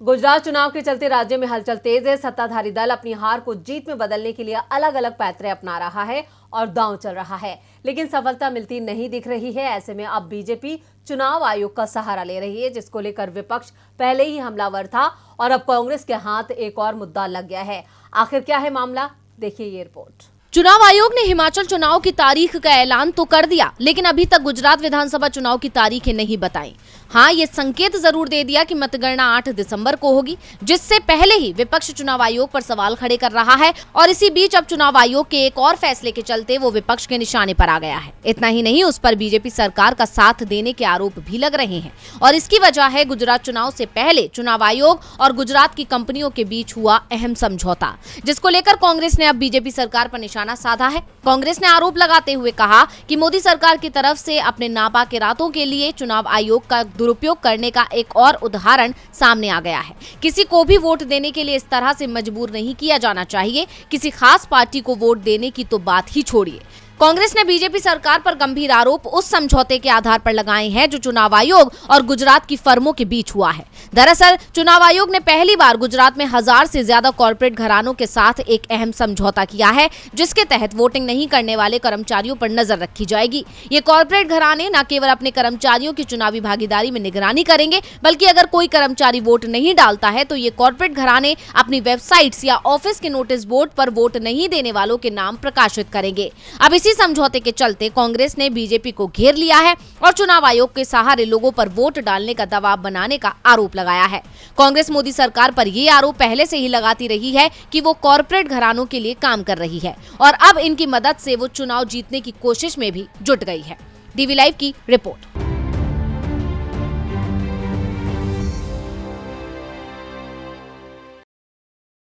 गुजरात चुनाव के चलते राज्य में हलचल तेज है। सत्ताधारी दल अपनी हार को जीत में बदलने के लिए अलग अलग पैंतरे अपना रहा है और दांव चल रहा है, लेकिन सफलता मिलती नहीं दिख रही है। ऐसे में अब बीजेपी चुनाव आयोग का सहारा ले रही है, जिसको लेकर विपक्ष पहले ही हमलावर था और अब कांग्रेस के हाथ एक और मुद्दा लग गया है। आखिर क्या है मामला, देखिए ये रिपोर्ट। चुनाव आयोग ने हिमाचल चुनाव की तारीख का ऐलान तो कर दिया, लेकिन अभी तक गुजरात विधानसभा चुनाव की तारीखें नहीं बताई। हाँ, ये संकेत जरूर दे दिया कि मतगणना 8 दिसंबर को होगी, जिससे पहले ही विपक्ष चुनाव आयोग पर सवाल खड़े कर रहा है। और इसी बीच अब चुनाव आयोग के एक और फैसले के चलते वो विपक्ष के निशाने पर आ गया है। इतना ही नहीं, उस पर बीजेपी सरकार का साथ देने के आरोप भी लग रहे हैं और इसकी वजह है गुजरात चुनाव से पहले चुनाव आयोग और गुजरात की कंपनियों के बीच हुआ अहम समझौता, जिसको लेकर कांग्रेस ने अब बीजेपी सरकार पर निशाना साधा है। कांग्रेस ने आरोप लगाते हुए कहा कि मोदी सरकार की तरफ से अपने नापाक इरादों के लिए चुनाव आयोग का दुरुपयोग करने का एक और उदाहरण सामने आ गया है। किसी को भी वोट देने के लिए इस तरह से मजबूर नहीं किया जाना चाहिए। किसी खास पार्टी को वोट देने की तो बात ही छोड़िए। कांग्रेस ने बीजेपी सरकार पर गंभीर आरोप उस समझौते के आधार पर लगाए हैं जो चुनाव आयोग और गुजरात की फर्मों के बीच हुआ है। दरअसल चुनाव आयोग ने पहली बार गुजरात में 1000 से ज्यादा कॉर्पोरेट घरानों के साथ एक अहम समझौता किया है, जिसके तहत वोटिंग नहीं करने वाले कर्मचारियों पर नजर रखी जाएगी। ये कॉर्पोरेट घराने न केवल अपने कर्मचारियों की चुनावी भागीदारी में निगरानी करेंगे, बल्कि अगर कोई कर्मचारी वोट नहीं डालता है तो ये कॉर्पोरेट घराने अपनी वेबसाइट्स या ऑफिस के नोटिस बोर्ड पर वोट नहीं देने वालों के नाम प्रकाशित करेंगे। अब इसी समझौते के चलते कांग्रेस ने बीजेपी को घेर लिया है और चुनाव आयोग के सहारे लोगों पर वोट डालने का दबाव बनाने का आरोप लगाया है। कांग्रेस मोदी सरकार पर यह आरोप पहले से ही लगाती रही है कि वो कॉर्पोरेट घरानों के लिए काम कर रही है और अब इनकी मदद से वो चुनाव जीतने की कोशिश में भी जुट गई है। डीवी लाइव की रिपोर्ट।